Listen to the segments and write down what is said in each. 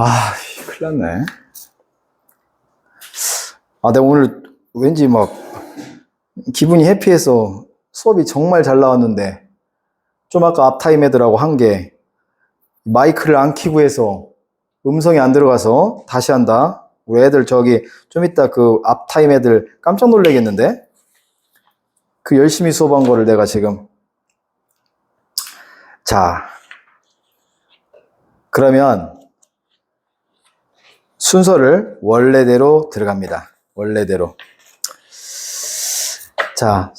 아, 큰일 났네. 내가 오늘 왠지 막 기분이 해피해서 수업이 정말 잘 나왔는데 좀 아까 앞타임 애들하고 한 게 마이크를 안 켜고 해서 음성이 안 들어가서 다시 한다. 우리 애들 저기 좀 이따 그 앞타임 애들 깜짝 놀라겠는데? 그 열심히 수업한 거를 내가 지금. 자, 그러면 순서를 원래대로 들어갑니다. 원래대로. 자,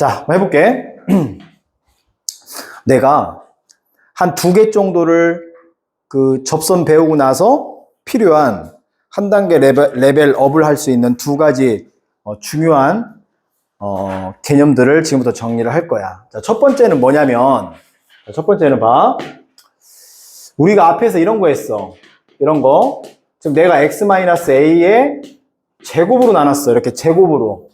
한번 해볼게. 내가 한 2개 정도를 그 접선 배우고 나서 필요한 한 단계 레벨업을 할 수 있는 2가지 중요한 개념들을 지금부터 정리를 할 거야. 자, 첫 번째는 뭐냐면, 첫 번째는 봐. 우리가 앞에서 이런 거 했어. 이런 거. 지금 내가 x-a의 제곱으로 나눴어. 이렇게 제곱으로.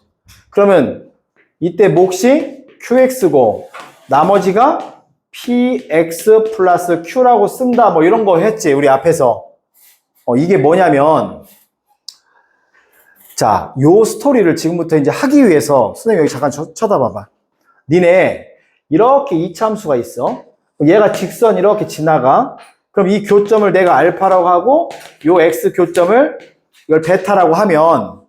그러면 이때 몫이 qx고 나머지가 px 플러스 q라고 쓴다. 뭐 이런 거 했지. 우리 앞에서. 이게 뭐냐면, 자, 요 스토리를 지금부터 이제 하기 위해서 선생님 여기 잠깐 쳐다봐봐. 니네 이렇게 이차함수가 있어. 얘가 직선 이렇게 지나가. 그럼 이 교점을 내가 알파라고 하고 요 x 교점을 이걸 베타라고 하면,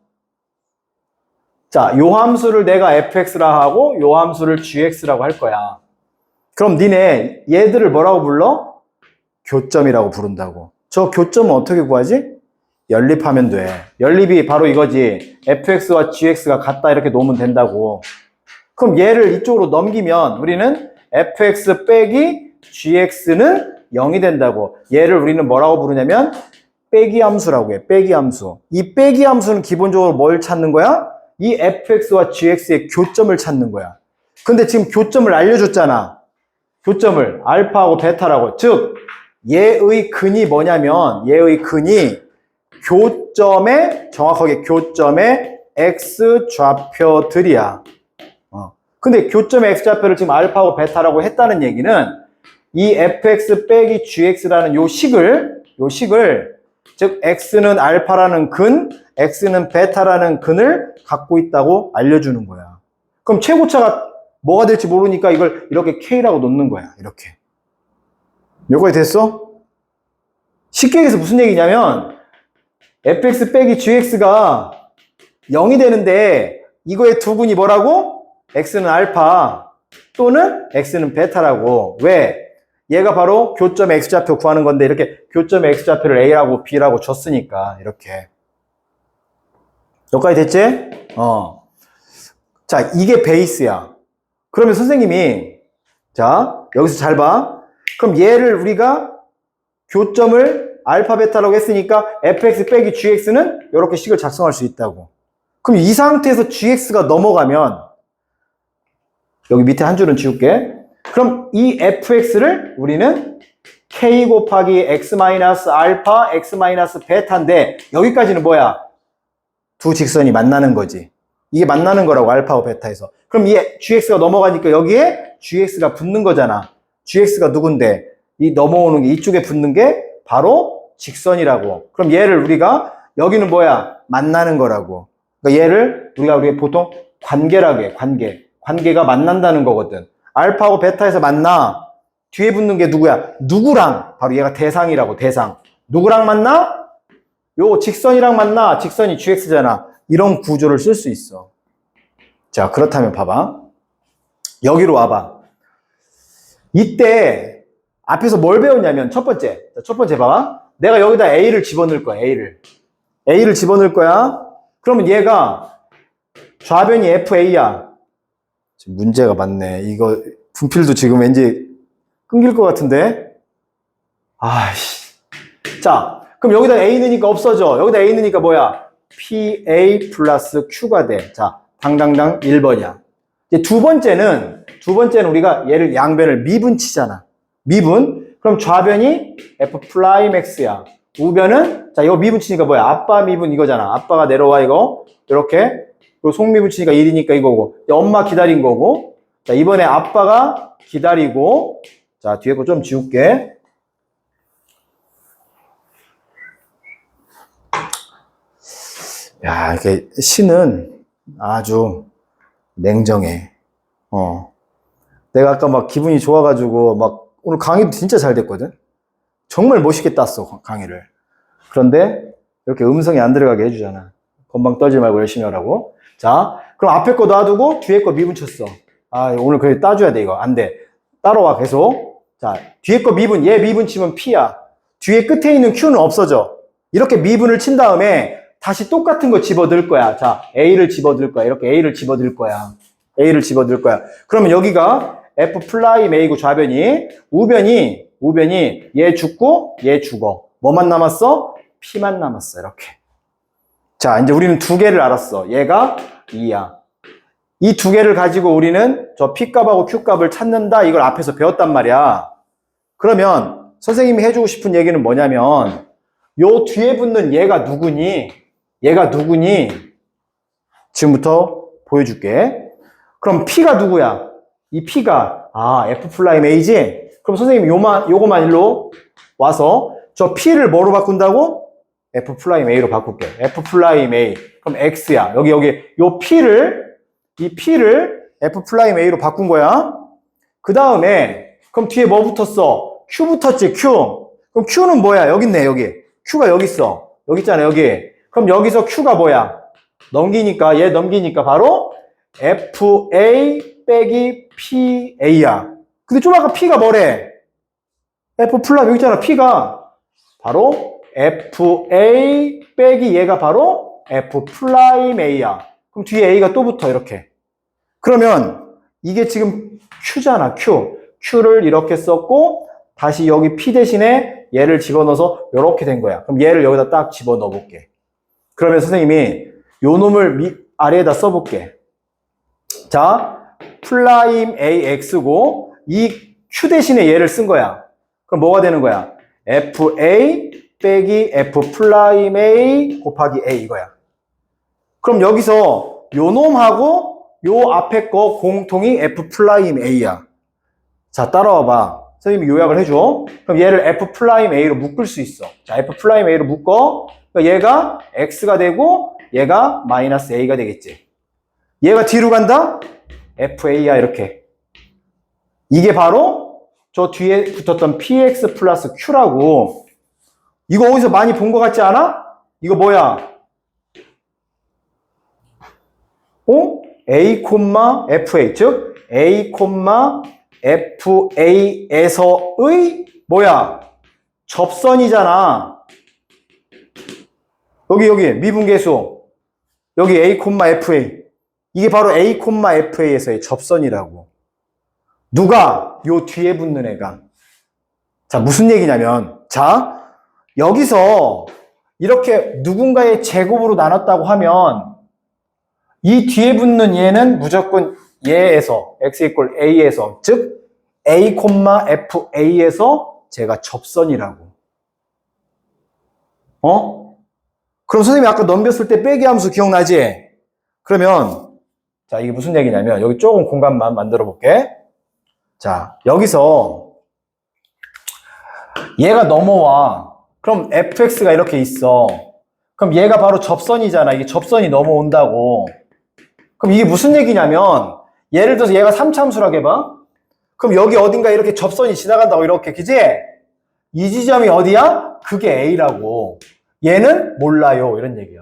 자, 요 함수를 내가 fx라 하고 요 함수를 gx라고 할 거야. 그럼 니네 얘들을 뭐라고 불러? 교점이라고 부른다고. 저 교점은 어떻게 구하지? 연립하면 돼. 연립이 바로 이거지. fx와 gx가 같다 이렇게 놓으면 된다고. 그럼 얘를 이쪽으로 넘기면 우리는 fx 빼기 gx는 0이 된다고. 얘를 우리는 뭐라고 부르냐면 빼기 함수라고 해. 빼기 함수. 이 빼기 함수는 기본적으로 뭘 찾는 거야? 이 fx와 gx의 교점을 찾는 거야. 근데 지금 교점을 알려줬잖아. 교점을 알파하고 베타라고. 즉 얘의 근이 뭐냐면 얘의 근이 교점의, 정확하게 교점의 x좌표들이야. 근데 교점의 x좌표를 지금 알파하고 베타라고 했다는 얘기는 이 fx 빼기 gx라는 요 식을 즉 x는 알파라는 근, x는 베타라는 근을 갖고 있다고 알려주는 거야. 그럼 최고차가 뭐가 될지 모르니까 이걸 이렇게 k라고 놓는 거야. 이렇게. 여기까지 됐어? 쉽게 얘기해서 무슨 얘기냐면 fx 빼기 gx가 0이 되는데 이거의 두 근이 뭐라고? x는 알파 또는 x는 베타라고. 왜? 얘가 바로 교점 x좌표 구하는 건데 이렇게 교점 x좌표를 a라고 b라고 줬으니까 이렇게. 여기까지 됐지? 자, 이게 베이스야. 그러면 선생님이, 자, 여기서 잘 봐. 그럼 얘를 우리가 교점을 알파 베타라고 했으니까 fx 빼기 gx는 이렇게 식을 작성할 수 있다고. 그럼 이 상태에서 gx가 넘어가면 여기 밑에 한 줄은 지울게. 그럼 이 fx를 우리는 k 곱하기 x 마이너스 알파 x 마이너스 베타인데 여기까지는 뭐야? 두 직선이 만나는 거지. 이게 만나는 거라고 알파와 베타에서. 그럼 이 gx가 넘어가니까 여기에 gx가 붙는 거잖아. gx가 누군데? 이 넘어오는 게 이쪽에 붙는 게 바로 직선이라고. 그럼 얘를 우리가 여기는 뭐야? 만나는 거라고. 그러니까 얘를 우리가 보통 관계라고 해. 관계가 만난다는 거거든. 알파하고 베타에서 만나. 뒤에 붙는 게 누구야? 누구랑? 바로 얘가 대상이라고. 대상. 누구랑 만나? 요 직선이랑 만나. 직선이 gx잖아. 이런 구조를 쓸 수 있어. 자, 그렇다면 봐봐. 여기로 와봐. 이때 앞에서 뭘 배웠냐면 첫 번째 봐봐. 내가 여기다 a를 집어넣을 거야. a를 집어넣을 거야. 그러면 얘가 좌변이 fa야. 지금 문제가 많네. 이거 분필도 지금 왠지 끊길 것 같은데. 아이씨. 자, 그럼 여기다 a 넣으니까 없어져. 여기다 a 넣으니까 뭐야? pa 플러스 q가 돼. 자, 당당당 1번이야. 이제 두 번째는 우리가 얘를 양변을 미분치잖아. 미분. 그럼 좌변이 f 프라임 x야. 우변은, 자, 이거 미분치니까 뭐야? 아빠 미분 이거잖아. 아빠가 내려와, 이거. 이렇게. 그리고 속미분치니까 1이니까 이거고. 엄마 기다린 거고. 자, 이번에 아빠가 기다리고. 자, 뒤에 거 좀 지울게. 야, 이게 시는 아주 냉정해. 내가 아까 막 기분이 좋아가지고 막 오늘 강의도 진짜 잘 됐거든? 정말 멋있게 땄어, 강의를. 그런데 이렇게 음성이 안 들어가게 해주잖아. 건방 떨지 말고 열심히 하라고. 자, 그럼 앞에 거 놔두고 뒤에 거 미분 쳤어. 아, 오늘 그래 따줘야 돼, 이거. 안 돼. 따라와, 계속. 자, 뒤에 거 미분, 얘 미분 치면 P야. 뒤에 끝에 있는 Q는 없어져. 이렇게 미분을 친 다음에 다시 똑같은 거 집어넣을 거야. 자, A를 집어넣을 거야. 이렇게 A를 집어넣을 거야. A를 집어넣을 거야. 그러면 여기가 F 플라임 A고 좌변이, 우변이 얘 죽고 얘 죽어. 뭐만 남았어? P만 남았어. 이렇게. 자, 이제 우리는 두 개를 알았어. 얘가 2야. 이 두 개를 가지고 우리는 저 P값하고 Q값을 찾는다. 이걸 앞에서 배웠단 말이야. 그러면 선생님이 해주고 싶은 얘기는 뭐냐면 요 뒤에 붙는 얘가 누구니? 지금부터 보여줄게. 그럼 P가 누구야? 이 P가 F 플라임 A지? 그럼 선생님이 요거만 일로 와서 저 P를 뭐로 바꾼다고? F 플라임 A로 바꿀게. F 플라임 A. 그럼 X야. 여기 이 P를 F 플라임 A로 바꾼 거야. 그 다음에 그럼 뒤에 뭐 붙었어? Q 붙었지, Q. 그럼 Q는 뭐야? 여기 있네, 여기. Q가 여기 있어. 여기 있잖아, 여기. 그럼 여기서 Q가 뭐야? 얘 넘기니까 바로 FA 빼기 PA야. 근데 좀 아까 P가 뭐래? F 플라임, 여기 있잖아, P가. 바로 FA 빼기 얘가 바로 F 플라임 A야. 그럼 뒤에 A가 또 붙어, 이렇게. 그러면 이게 지금 Q잖아, Q. Q를 이렇게 썼고, 다시 여기 P 대신에 얘를 집어넣어서 이렇게 된 거야. 그럼 얘를 여기다 딱 집어넣어 볼게. 그러면 선생님이 요 놈을 아래에다 써볼게. 자, 플라임 AX고, 이 Q 대신에 얘를 쓴 거야. 그럼 뭐가 되는 거야? FA 빼기 F 플라임 A 곱하기 A 이거야. 그럼 여기서 요 놈하고 요 앞에 거 공통이 F 플라임 A야. 자, 따라와봐. 선생님이 요약을 해줘. 그럼 얘를 F 플라임 A로 묶을 수 있어. 자, F 플라임 A로 묶어. 그러니까 얘가 X가 되고 얘가 마이너스 A가 되겠지. 얘가 뒤로 간다? FA야, 이렇게. 이게 바로 저 뒤에 붙었던 PX 플러스 Q라고. 이거 어디서 많이 본 것 같지 않아? 이거 뭐야? A, FA. 즉, A, FA에서의 뭐야? 접선이잖아. 여기 미분계수. 여기 A, FA. 이게 바로 A, FA에서의 접선이라고. 누가? 요 뒤에 붙는 애가. 자, 무슨 얘기냐면, 자, 여기서 이렇게 누군가의 제곱으로 나눴다고 하면 이 뒤에 붙는 얘는 무조건 얘에서 x 이퀄 a에서, 즉 a, fa에서 제가 접선이라고. 그럼 선생님이 아까 넘겼을 때 빼기 함수 기억나지? 그러면 자, 이게 무슨 얘기냐면 여기 조금 공간만 만들어 볼게. 자, 여기서 얘가 넘어와. 그럼 fx가 이렇게 있어. 그럼 얘가 바로 접선이잖아. 이게 접선이 넘어온다고. 그럼 이게 무슨 얘기냐면 예를 들어서 얘가 3차함수라고 해봐. 그럼 여기 어딘가 이렇게 접선이 지나간다고, 이렇게, 그지? 이 지점이 어디야? 그게 A라고. 얘는 몰라요, 이런 얘기야.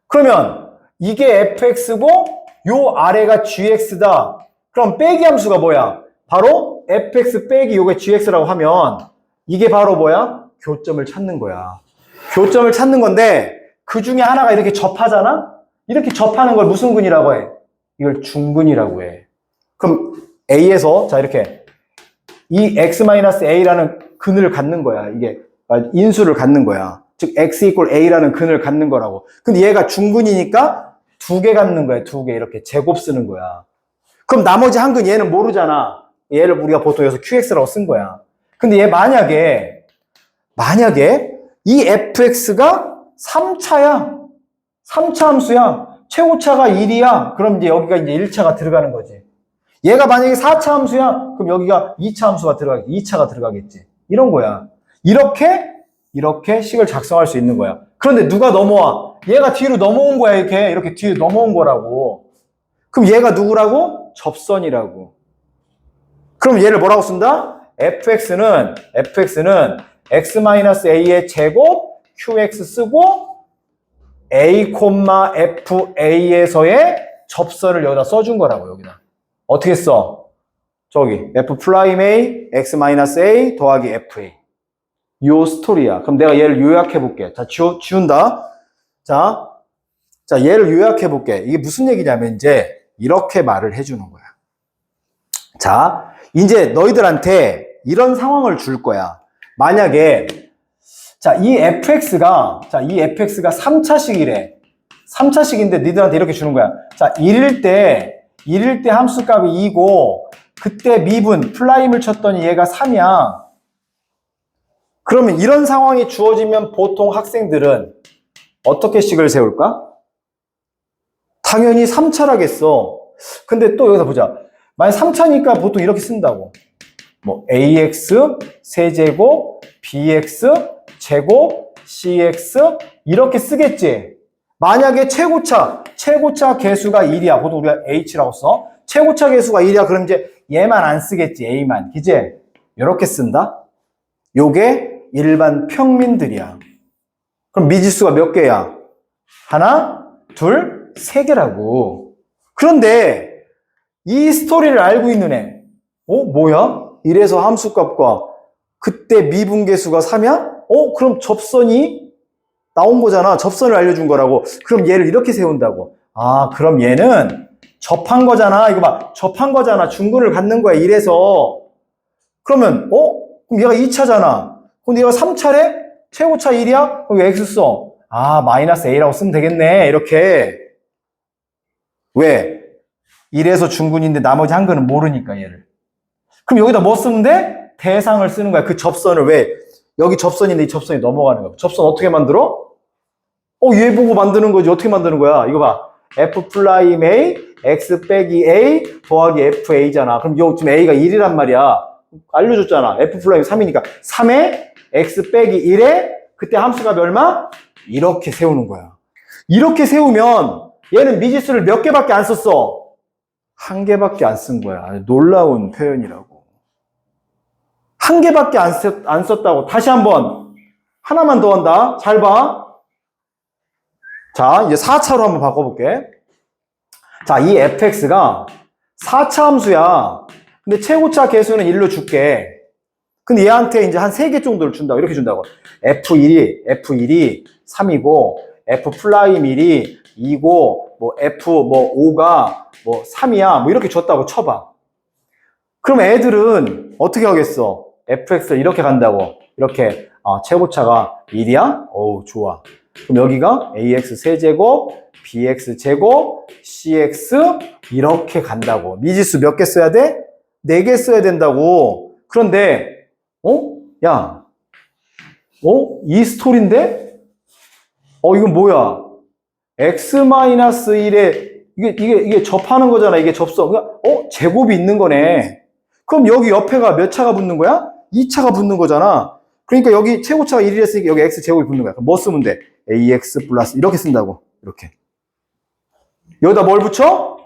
그러면 이게 fx고 요 아래가 gx다. 그럼 빼기 함수가 뭐야? 바로 fx 빼기 요게 gx라고 하면 이게 바로 뭐야? 교점을 찾는 거야. 교점을 찾는 건데 그 중에 하나가 이렇게 접하잖아? 이렇게 접하는 걸 무슨 근이라고 해? 이걸 중근이라고 해. 그럼 A에서 자, 이렇게 이 x-a라는 근을 갖는 거야. 이게 인수를 갖는 거야. 즉 x 이퀄 a라는 근을 갖는 거라고. 근데 얘가 중근이니까 두 개 갖는 거야. 두 개 이렇게 제곱 쓰는 거야. 그럼 나머지 한 근 얘는 모르잖아. 얘를 우리가 보통 여기서 qx라고 쓴 거야. 근데 얘 만약에 이 fx가 3차야. 3차 함수야. 최고차가 1이야. 그럼 이제 여기가 이제 1차가 들어가는 거지. 얘가 만약에 4차 함수야. 그럼 여기가 2차 함수가 들어가겠지. 2차가 들어가겠지. 이런 거야. 이렇게 식을 작성할 수 있는 거야. 그런데 누가 넘어와? 얘가 뒤로 넘어온 거야, 이렇게 뒤로 넘어온 거라고. 그럼 얘가 누구라고? 접선이라고. 그럼 얘를 뭐라고 쓴다? fx는 x-a의 제곱 qx 쓰고 a, fa에서의 접선을 여기다 써준 거라고, 여기다. 어떻게 써? 저기 f'(a) x-a 더하기 fa. 요 스토리야. 그럼 내가 얘를 요약해 볼게. 자, 지운다. 자, 얘를 요약해 볼게. 이게 무슨 얘기냐면 이제 이렇게 말을 해주는 거야. 자, 이제 너희들한테 이런 상황을 줄 거야. 만약에 이 fx가 3차식이래. 3차식인데 니들한테 이렇게 주는 거야. 자, 1일 때 함수값이 2고 그때 미분 플라임을 쳤더니 얘가 3이야. 그러면 이런 상황이 주어지면 보통 학생들은 어떻게 식을 세울까? 당연히 3차라겠어. 근데 또 여기서 보자. 만약 3차니까 보통 이렇게 쓴다고. 뭐 ax 세제곱 bx 제곱 cx 이렇게 쓰겠지. 만약에 최고차 계수가 1이야. 보통 우리가 h라고 써. 최고차 계수가 1이야. 그럼 이제 얘만 안 쓰겠지. a만. 그지? 이렇게 쓴다. 요게 일반 평민들이야. 그럼 미지수가 몇 개야? 하나, 둘, 세 개라고. 그런데 이 스토리를 알고 있는 애, 뭐야? 이래서 함수값과 그때 미분계수가 3이야? 그럼 접선이 나온 거잖아. 접선을 알려준 거라고. 그럼 얘를 이렇게 세운다고. 아, 그럼 얘는 접한 거잖아. 이거 봐. 접한 거잖아. 중근을 갖는 거야. 이래서. 그러면, 그럼 얘가 2차잖아. 근데 얘가 3차래? 최고차 1이야? 그럼 왜 X 써? 아, 마이너스 A라고 쓰면 되겠네. 이렇게. 왜? 1에서 중근인데 나머지 한 거는 모르니까, 얘를. 그럼 여기다 뭐 쓰면 돼? 대상을 쓰는 거야. 그 접선을 왜? 여기 접선인데 이 접선이 넘어가는 거야. 접선 어떻게 만들어? 얘 보고 만드는 거지. 어떻게 만드는 거야? 이거 봐. f'(a) x 빼기 a 더하기 fa잖아. 그럼 요 지금 a가 1이란 말이야. 알려줬잖아. f'(3) 3이니까 3에 x 빼기 1에 그때 함수가 얼마? 이렇게 세우는 거야. 이렇게 세우면 얘는 미지수를 몇 개밖에 안 썼어? 한 개밖에 안 쓴 거야. 놀라운 표현이라고. 한 개밖에 안 썼다고. 다시 한번 하나만 더 한다. 잘 봐. 자, 이제 4차로 한번 바꿔볼게. 자, 이 fx가 4차 함수야. 근데 최고차 계수는 1로 줄게. 근데 얘한테 이제 한 3개 정도를 준다고. 이렇게 준다고. f1이 3이고, f'1이 2고, f5가 3이야. 이렇게 줬다고 쳐봐. 그럼 애들은 어떻게 하겠어? fx를 이렇게 간다고. 이렇게, 최고차가 1이야? 어우, 좋아. 그럼 여기가 ax 세제곱, bx 제곱, cx 이렇게 간다고. 미지수 몇 개 써야 돼? 4개 써야 된다고. 그런데 야, 이 스토리인데? 이건 뭐야? x-1에 이게 접하는 거잖아. 이게 접선. 제곱이 있는 거네. 그럼 여기 옆에가 몇 차가 붙는 거야? 2차가 붙는 거잖아. 그러니까 여기 최고차가 1이 했으니까 여기 x 제곱이 붙는 거야. 그럼 뭐 쓰면 돼? ax 플러스 이렇게 쓴다고. 이렇게. 여기다 뭘 붙여?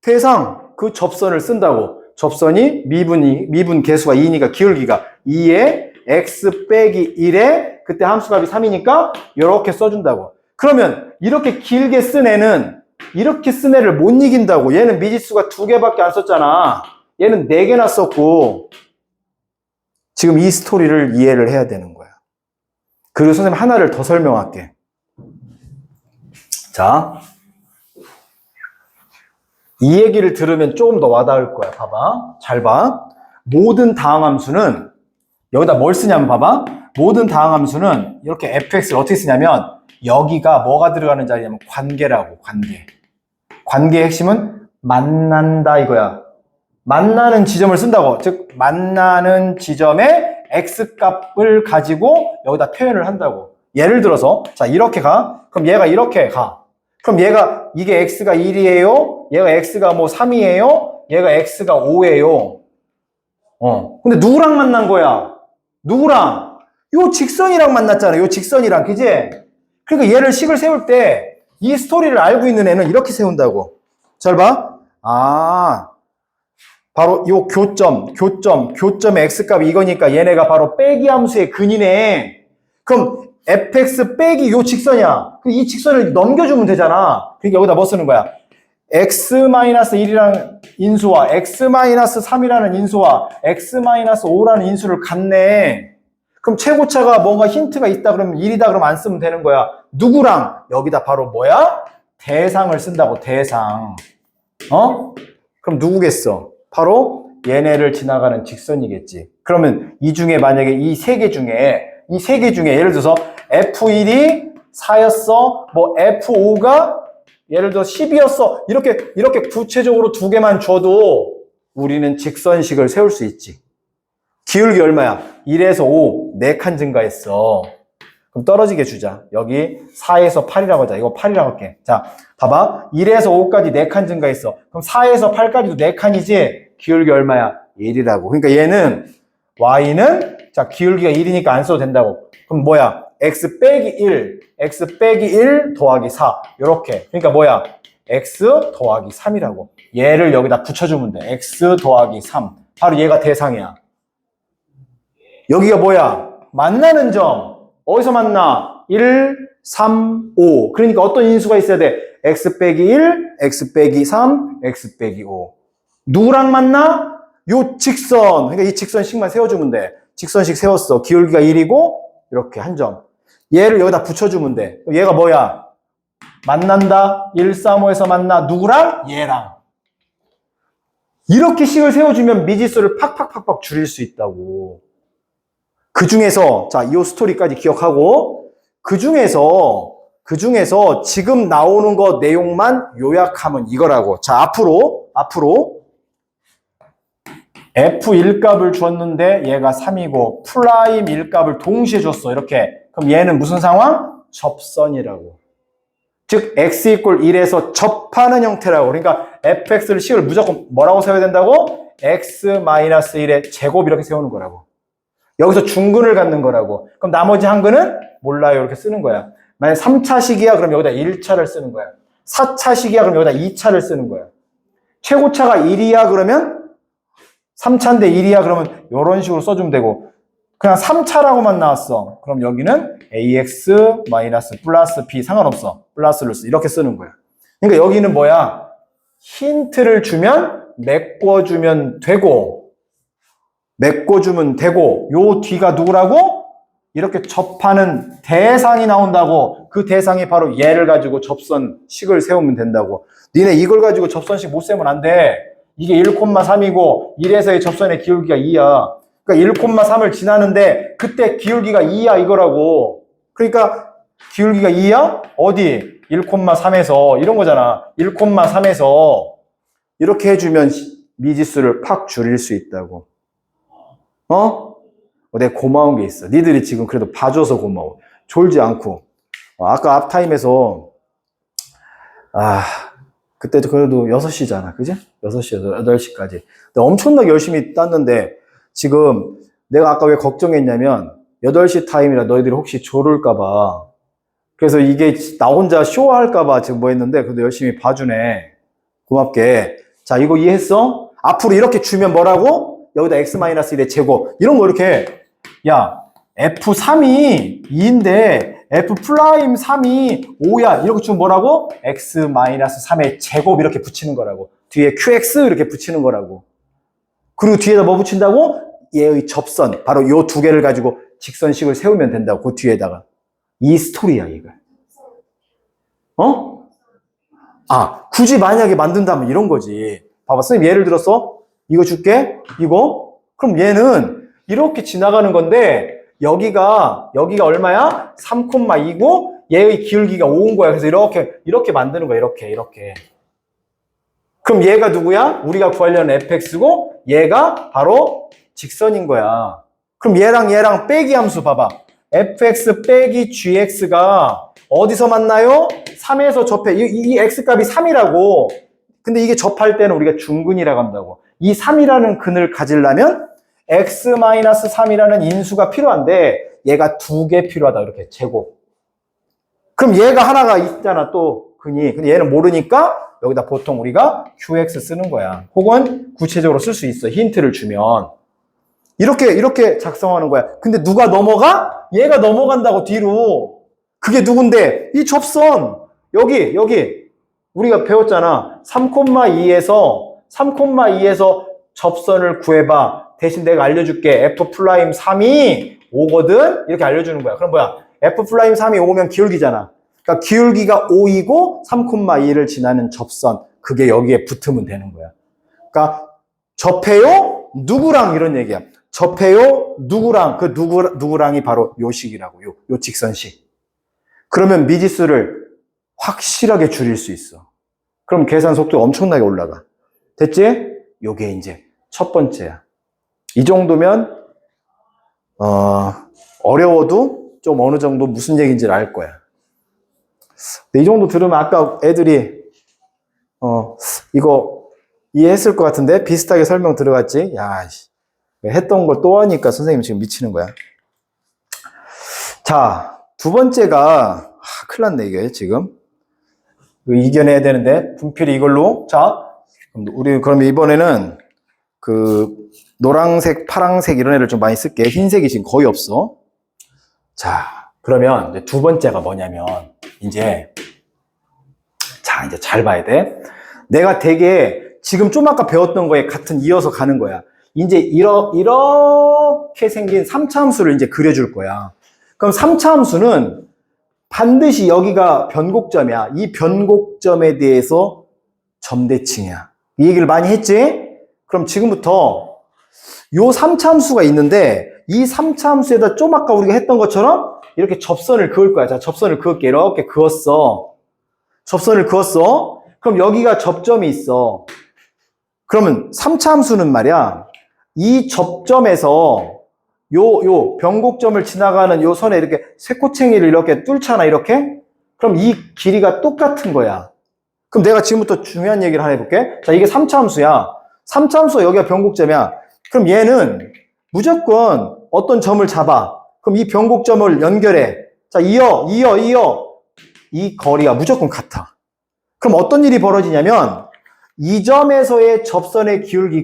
대상. 그 접선을 쓴다고. 접선이 미분 개수가 2니까 기울기가 2에 x 빼기 1에 그때 함수값이 3이니까 이렇게 써준다고. 그러면 이렇게 길게 쓴 애는 이렇게 쓴 애를 못 이긴다고. 얘는 미지수가 2개밖에 안 썼잖아. 얘는 4개나 썼고. 지금 이 스토리를 이해를 해야 되는 거야. 그리고 선생님 하나를 더 설명할게. 자, 이 얘기를 들으면 조금 더 와닿을 거야. 봐봐. 잘 봐. 모든 다항함수는 여기다 뭘 쓰냐면 봐봐. 모든 다항함수는 이렇게 fx를 어떻게 쓰냐면 여기가 뭐가 들어가는 자리냐면 관계라고. 관계의 핵심은 만난다 이거야. 만나는 지점을 쓴다고. 즉 만나는 지점에 x값을 가지고 여기다 표현을 한다고. 예를 들어서 자 이렇게 가. 그럼 얘가 이렇게 가. 그럼 얘가 이게 x가 1이에요. 얘가 x가 3이에요. 얘가 x가 5예요. 근데 누구랑 만난 거야? 누구랑? 요 직선이랑 만났잖아. 요 직선이랑. 그지? 그러니까 얘를 식을 세울 때 이 스토리를 알고 있는 애는 이렇게 세운다고. 잘 봐. 아, 바로 요 교점의 x값이 이거니까 얘네가 바로 빼기 함수의 근이네. 그럼 fx 빼기 요 직선이야. 이 직선을 넘겨주면 되잖아. 그러니까 여기다 뭐 쓰는 거야? x-1이라는 인수와 x-3이라는 인수와 x-5라는 인수를 갖네. 그럼 최고차가 뭔가 힌트가 있다 그러면 1이다 그러면 안 쓰면 되는 거야. 누구랑? 여기다 바로 뭐야? 대상을 쓴다고, 대상. 그럼 누구겠어? 바로 얘네를 지나가는 직선이겠지. 그러면 이 중에 만약에 이 세 개 중에 예를 들어서 F1이 4였어. 뭐 F5가 예를 들어 10이었어. 이렇게 구체적으로 두 개만 줘도 우리는 직선식을 세울 수 있지. 기울기 얼마야? 1에서 5, 4칸 증가했어. 그럼 떨어지게 주자. 여기 4에서 8이라고 하자. 이거 8이라고 할게. 자, 봐봐. 1에서 5까지 4칸 증가했어. 그럼 4에서 8까지도 4칸이지? 기울기 얼마야? 1이라고. 그러니까 얘는, y는, 자, 기울기가 1이니까 안 써도 된다고. 그럼 뭐야? x 빼기 1 더하기 4. 요렇게. 그러니까 뭐야? x 더하기 3이라고. 얘를 여기다 붙여주면 돼. x 더하기 3. 바로 얘가 대상이야. 여기가 뭐야? 만나는 점. 어디서 만나? 1, 3, 5. 그러니까 어떤 인수가 있어야 돼? x 빼기 1, x 빼기 3, x 빼기 5. 누구랑 만나? 요 직선. 그러니까 이 직선식만 세워주면 돼. 직선식 세웠어. 기울기가 1이고 이렇게 한 점. 얘를 여기다 붙여주면 돼. 얘가 뭐야? 만난다. 1, 3, 5에서 만나. 누구랑? 얘랑. 이렇게 식을 세워주면 미지수를 팍팍팍팍 줄일 수 있다고. 그 중에서, 자, 이 스토리까지 기억하고, 그 중에서 지금 나오는 거 내용만 요약하면 이거라고. 자, 앞으로, F1 값을 줬는데 얘가 3이고, 프라임 1 값을 동시에 줬어. 이렇게. 그럼 얘는 무슨 상황? 접선이라고. 즉, x 이퀄 1에서 접하는 형태라고. 그러니까, fx를 식을 무조건 뭐라고 세워야 된다고? x-1의 제곱 이렇게 세우는 거라고. 여기서 중근을 갖는 거라고. 그럼 나머지 한 근은 몰라요. 이렇게 쓰는 거야. 만약 3차식이야. 그럼 여기다 1차를 쓰는 거야. 4차식이야. 그럼 여기다 2차를 쓰는 거야. 최고차가 1이야. 그러면 3차인데 1이야. 그러면 이런 식으로 써주면 되고. 그냥 3차라고만 나왔어. 그럼 여기는 ax 플러스 b 상관없어. 플러스를 써. 이렇게 쓰는 거야. 그러니까 여기는 뭐야? 힌트를 주면 메꿔주면 되고 요 뒤가 누구라고? 이렇게 접하는 대상이 나온다고. 그 대상이 바로 얘를 가지고 접선식을 세우면 된다고. 니네 이걸 가지고 접선식 못 세우면 안 돼. 이게 1,3이고 1에서의 접선의 기울기가 2야. 그러니까 1,3을 지나는데 그때 기울기가 2야 이거라고. 그러니까 기울기가 2야? 어디? 1,3에서 이런 거잖아. 1,3에서 이렇게 해주면 미지수를 팍 줄일 수 있다고. 내가 고마운 게 있어. 니들이 지금 그래도 봐줘서 고마워. 졸지 않고. 아까 앞타임에서, 그때도 그래도 6시잖아. 그지? 6시에서 8시까지. 내가 엄청나게 열심히 땄는데, 지금 내가 아까 왜 걱정했냐면, 8시 타임이라 너희들이 혹시 졸을까봐. 그래서 이게 나 혼자 쇼할까봐 지금 뭐 했는데, 그래도 열심히 봐주네. 고맙게. 자, 이거 이해했어? 앞으로 이렇게 주면 뭐라고? 여기다 x-1의 제곱. 이런 거 이렇게, 야, f3이 2인데, f'3이 5야. 이렇게 주면 뭐라고? x-3의 제곱 이렇게 붙이는 거라고. 뒤에 qx 이렇게 붙이는 거라고. 그리고 뒤에다 뭐 붙인다고? 얘의 접선. 바로 요 두 개를 가지고 직선식을 세우면 된다고. 그 뒤에다가. 이 스토리야, 이거. 굳이 만약에 만든다면 이런 거지. 봐봐, 선생님 예를 들어서 이거 줄게. 이거. 그럼 얘는 이렇게 지나가는 건데 여기가 얼마야? 3,2고 얘의 기울기가 5인 거야. 그래서 이렇게 만드는 거야. 이렇게. 그럼 얘가 누구야? 우리가 구하려는 fx고 얘가 바로 직선인 거야. 그럼 얘랑 빼기 함수 봐봐. fx 빼기 gx가 어디서 만나요? 3에서 접해. 이 x값이 3이라고. 근데 이게 접할 때는 우리가 중근이라고 한다고. 이 3이라는 근을 가지려면 x-3이라는 인수가 필요한데 얘가 2개 필요하다. 이렇게 제곱. 그럼 얘가 하나가 있잖아, 또 근이. 근데 얘는 모르니까 여기다 보통 우리가 QX 쓰는 거야. 혹은 구체적으로 쓸 수 있어. 힌트를 주면. 이렇게 작성하는 거야. 근데 누가 넘어가? 얘가 넘어간다고 뒤로. 그게 누군데? 이 접선. 여기. 우리가 배웠잖아. 3,2에서 접선을 구해봐. 대신 내가 알려줄게. F'3이 5거든? 이렇게 알려주는 거야. 그럼 뭐야? F'3이 5면 기울기잖아. 그러니까 기울기가 5이고 3,2를 지나는 접선. 그게 여기에 붙으면 되는 거야. 그러니까 접해요? 누구랑 이런 얘기야. 접해요? 누구랑. 그 누구랑이 바로 요 식이라고. 요 직선식. 그러면 미지수를 확실하게 줄일 수 있어. 그럼 계산 속도 엄청나게 올라가. 됐지? 요게 이제 첫 번째야. 이 정도면 어려워도 좀 어느 정도 무슨 얘기인지를 알 거야. 근데 이 정도 들으면 아까 애들이 이거 이해했을 것 같은데 비슷하게 설명 들어갔지? 야, 했던 걸 또 하니까 선생님 지금 미치는 거야. 자, 두 번째가 큰일 났네 이게 지금. 이겨내야 되는데 분필이 이걸로. 자, 우리 그럼 이번에는 그 노란색, 파란색 이런 애를 좀 많이 쓸게. 흰색이 지금 거의 없어. 자, 그러면 이제 두 번째가 뭐냐면 이제 잘 봐야 돼. 내가 되게 지금 좀 아까 배웠던 거에 같은 이어서 가는 거야. 이제 이렇게 생긴 3차 함수를 이제 그려줄 거야. 그럼 3차 함수는 반드시 여기가 변곡점이야. 이 변곡점에 대해서 점대칭이야. 이 얘기를 많이 했지? 그럼 지금부터 요 3차 함수가 있는데 이 3차 함수에다 좀 아까 우리가 했던 것처럼 이렇게 접선을 그을 거야. 자, 접선을 그을게. 이렇게 그었어. 접선을 그었어. 그럼 여기가 접점이 있어. 그러면 3차 함수는 말이야. 이 접점에서 요 변곡점을 지나가는 요 선에 이렇게 쇠꼬챙이를 이렇게 뚫잖아, 이렇게. 그럼 이 길이가 똑같은 거야. 그럼 내가 지금부터 중요한 얘기를 하나 해볼게. 자, 이게 3차 함수야. 3차 함수가 여기가 변곡점이야. 그럼 얘는 무조건 어떤 점을 잡아. 그럼 이 변곡점을 연결해. 자, 이어. 이 거리가 무조건 같아. 그럼 어떤 일이 벌어지냐면 이 점에서의 접선의 기울기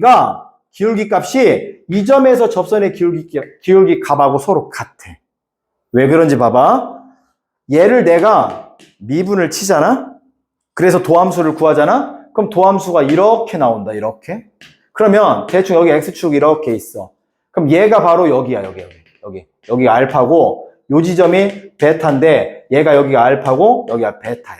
값이 이 점에서 접선의 기울기 값하고 서로 같아. 왜 그런지 봐봐. 얘를 내가 미분을 치잖아? 그래서 도함수를 구하잖아? 그럼 도함수가 이렇게 나온다, 이렇게. 그러면 대충 여기 x축 이렇게 있어. 그럼 얘가 바로 여기야, 여기 알파고, 요 지점이 베타인데, 얘가 여기가 알파고, 여기가 베타야.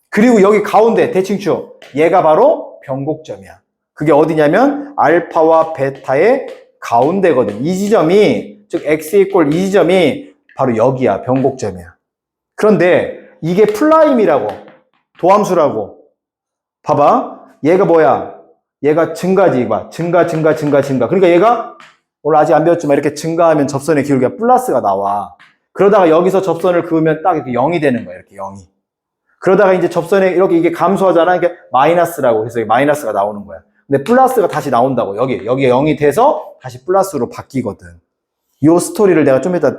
그리고 여기 가운데 대칭축, 얘가 바로 변곡점이야. 그게 어디냐면 알파와 베타의 가운데거든. 이 지점이, 즉 x 이퀄 이 지점이 바로 여기야, 변곡점이야. 그런데 이게 플라임이라고, 도함수라고. 봐봐, 얘가 뭐야? 얘가 증가지. 봐, 증가. 그러니까 얘가 오늘 아직 안 배웠지만 이렇게 증가하면 접선의 기울기가 플러스가 나와. 그러다가 여기서 접선을 그으면 딱 이렇게 0이 되는 거야, 이렇게 0이. 그러다가 이제 접선에 이렇게 이게 감소하잖아. 이게 마이너스라고. 그래서 마이너스가 나오는 거야. 근데 플러스가 다시 나온다고. 여기에 0이 돼서 다시 플러스로 바뀌거든. 이 스토리를 내가 좀 이따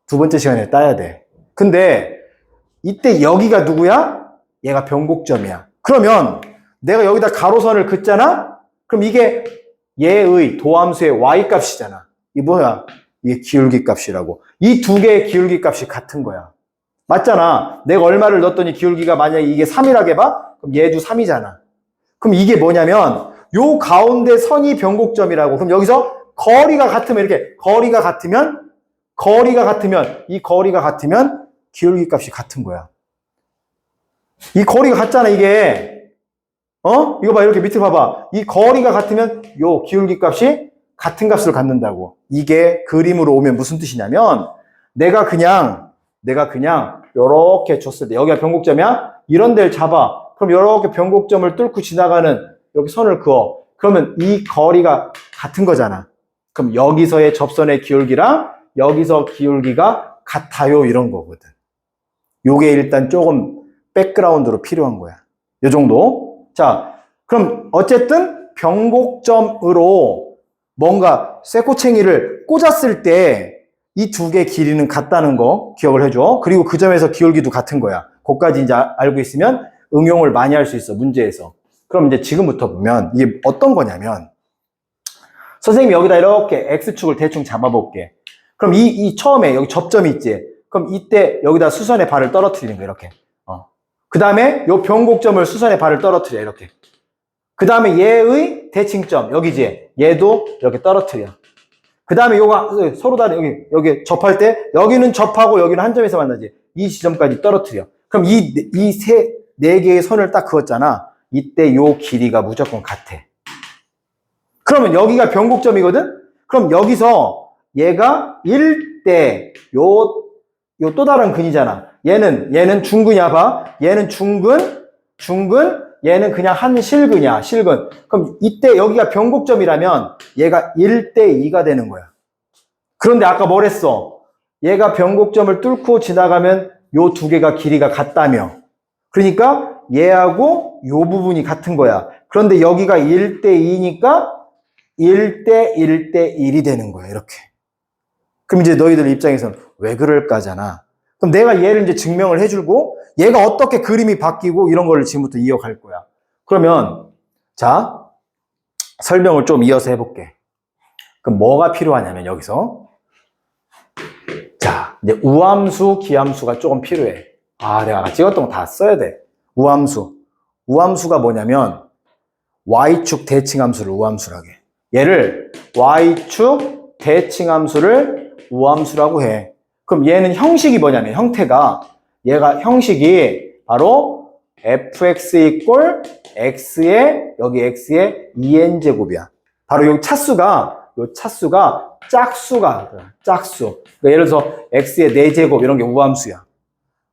두 번째 시간에 따야 돼. 근데 이때 여기가 누구야? 얘가 변곡점이야. 그러면 내가 여기다 가로선을 긋잖아? 그럼 이게 얘의 도함수의 y값이잖아. 이게 뭐야? 이게 기울기 값이라고. 이 두 개의 기울기 값이 같은 거야. 맞잖아. 내가 얼마를 넣었더니 기울기가 만약에 이게 3이라고 해봐? 그럼 얘도 3이잖아. 그럼 이게 뭐냐면 요 가운데 선이 변곡점이라고. 그럼 여기서 거리가 같으면 이렇게 거리가 같으면 기울기 값이 같은 거야. 이 거리가 같잖아, 이게. 이거 봐, 이렇게 밑에 봐봐. 이 거리가 같으면 요 기울기 값이 같은 값을 갖는다고. 이게 그림으로 오면 무슨 뜻이냐면 내가 그냥 요렇게 줬을 때 여기가 변곡점이야? 이런 데를 잡아. 그럼 요렇게 변곡점을 뚫고 지나가는 이렇게 선을 그어. 그러면 이 거리가 같은 거잖아. 그럼 여기서의 접선의 기울기랑 여기서 기울기가 같아요, 이런 거거든. 요게 일단 조금 백그라운드로 필요한 거야. 요 정도. 자, 그럼 어쨌든 변곡점으로 뭔가 쇠꼬챙이를 꽂았을 때 이 두 개 길이는 같다는 거 기억을 해줘. 그리고 그 점에서 기울기도 같은 거야. 그것까지 이제 알고 있으면 응용을 많이 할 수 있어, 문제에서. 그럼 이제 지금부터 보면 이게 어떤 거냐면, 선생님이 여기다 이렇게 X축을 대충 잡아볼게. 그럼 이 처음에 여기 접점이 있지? 그럼 이때 여기다 수선의 발을 떨어뜨리는 거야, 이렇게. 그 다음에 요 변곡점을 수선의 발을 떨어뜨려, 이렇게. 그 다음에 얘의 대칭점, 여기지? 얘도 이렇게 떨어뜨려. 그 다음에 요거 서로 다른 여기 접할 때 여기는 접하고 여기는 한 점에서 만나지. 이 지점까지 떨어뜨려. 그럼 네 개의 선을 딱 그었잖아. 이때 요 길이가 무조건 같아. 그러면 여기가 변곡점이거든? 그럼 여기서 얘가 1대 요 또 다른 근이잖아. 얘는 중근이야, 봐. 얘는 중근, 얘는 그냥 한 실근이야, 실근. 그럼 이때 여기가 변곡점이라면 얘가 1대 2가 되는 거야. 그런데 아까 뭘 했어? 얘가 변곡점을 뚫고 지나가면 요 두 개가 길이가 같다며. 그러니까 얘하고 요 부분이 같은 거야. 그런데 여기가 1대 2니까 1대 1대 1이 되는 거야, 이렇게. 그럼 이제 너희들 입장에서는 왜 그럴까잖아. 그럼 내가 얘를 이제 증명을 해주고 얘가 어떻게 그림이 바뀌고 이런 걸 지금부터 이어갈 거야. 그러면 자, 설명을 좀 이어서 해볼게. 그럼 뭐가 필요하냐면 여기서 자, 이제 우함수, 기함수가 조금 필요해. 내가 아까 찍었던 거 다 써야 돼. 우함수가 뭐냐면 Y축 대칭함수를 우함수라고 해. 얘를 Y축 대칭함수를 우함수라고 해. 그럼 얘는 형식이 뭐냐면 형태가 얘가 형식이 바로 fx 이꼴 x의 여기 x의 2n제곱이야. 바로 요 차수가 짝수가 짝수. 그러니까 예를 들어서 x의 4제곱 이런 게 우함수야.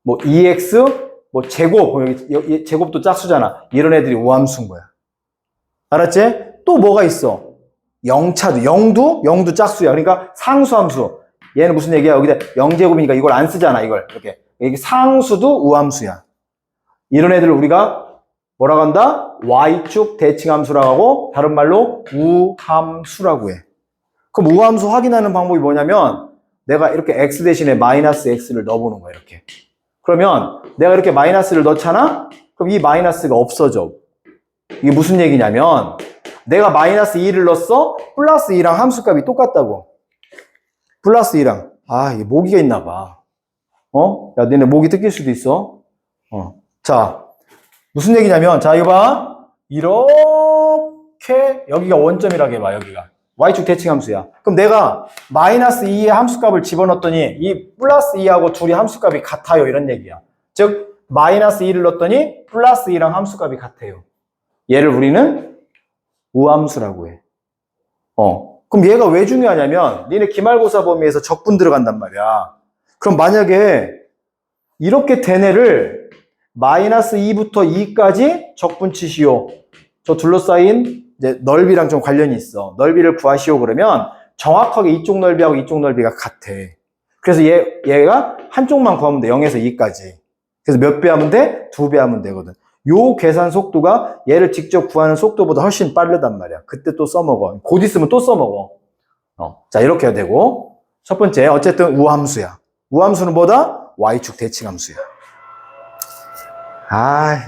뭐 2x 뭐 제곱 여기 제곱도 짝수잖아. 이런 애들이 우함수인 거야. 알았지? 또 뭐가 있어? 영차도 0도 짝수야. 그러니까 상수함수. 얘는 무슨 얘기야? 여기다 0제곱이니까 이걸 안 쓰잖아, 이걸. 이렇게. 이게 상수도 우함수야. 이런 애들을 우리가 뭐라고 한다? Y축 대칭함수라고 하고, 다른 말로 우함수라고 해. 그럼 우함수 확인하는 방법이 뭐냐면, 내가 이렇게 x 대신에 마이너스 x를 넣어보는 거야, 이렇게. 그러면 내가 이렇게 마이너스를 넣잖아? 그럼 이 마이너스가 없어져. 이게 무슨 얘기냐면, 내가 마이너스 2를 넣었어? 플러스 2랑 함수값이 똑같다고. 플러스 2랑. 이게 모기가 있나 봐. 야, 너네 모기 뜯길 수도 있어. 자, 무슨 얘기냐면, 자, 이거 봐. 이렇게, 여기가 원점이라고 해봐, 여기가. Y축 대칭함수야. 그럼 내가 마이너스 2의 함수값을 집어넣었더니, 이 플러스 2하고 둘이 함수값이 같아요, 이런 얘기야. 즉, 마이너스 2를 넣었더니, 플러스 2랑 함수값이 같아요. 얘를 우리는 우함수라고 해. 그럼 얘가 왜 중요하냐면 니네 기말고사 범위에서 적분 들어간단 말이야. 그럼 만약에 이렇게 된 애를 마이너스 2부터 2까지 적분 치시오. 저 둘러싸인 이제 넓이랑 좀 관련이 있어. 넓이를 구하시오 그러면 정확하게 이쪽 넓이하고 이쪽 넓이가 같아. 그래서 얘가 한쪽만 구하면 돼. 0에서 2까지. 그래서 몇 배 하면 돼? 2배 하면 되거든. 요 계산 속도가 얘를 직접 구하는 속도보다 훨씬 빠르단 말이야. 그때 또 써먹어. 곧 있으면 또 써먹어. 자, 이렇게 해야 되고. 첫 번째, 어쨌든 우함수야. 우함수는 뭐다? Y축 대칭함수야.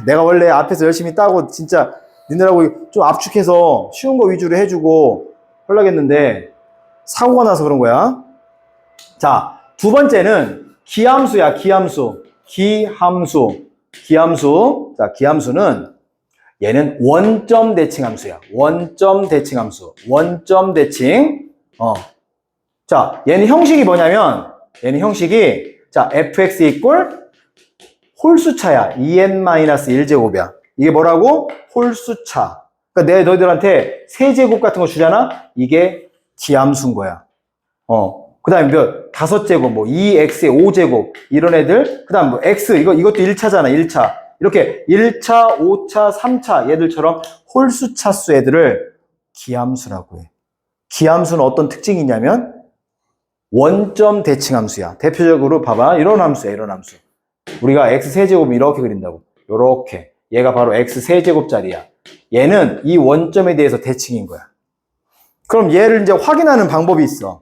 내가 원래 앞에서 열심히 따고 진짜 니네라고 좀 압축해서 쉬운 거 위주로 해주고 하려겠는데 사고가 나서 그런 거야. 자, 두 번째는 기함수야, 기함수. 자, 기함수는 얘는 원점 대칭함수야. 원점 대칭함수. 원점 대칭. 자, 얘는 형식이 뭐냐면, 자, fx 이꼴 홀수차야. 2n-1제곱이야. 이게 뭐라고? 홀수차. 그러니까 너희들한테 세제곱 같은 거 주잖아? 이게 기함수인 거야. 그 다음에 5제곱, 뭐, 2x의 5제곱, 이런 애들. 그 다음 뭐, x, 이것도 1차잖아, 1차. 이렇게 1차, 5차, 3차, 얘들처럼 홀수차수 애들을 기함수라고 해. 기함수는 어떤 특징이 있냐면, 원점 대칭함수야. 대표적으로 봐봐. 이런 함수야, 이런 함수. 우리가 x세제곱 이렇게 그린다고. 요렇게. 얘가 바로 x세제곱짜리야. 얘는 이 원점에 대해서 대칭인 거야. 그럼 얘를 이제 확인하는 방법이 있어.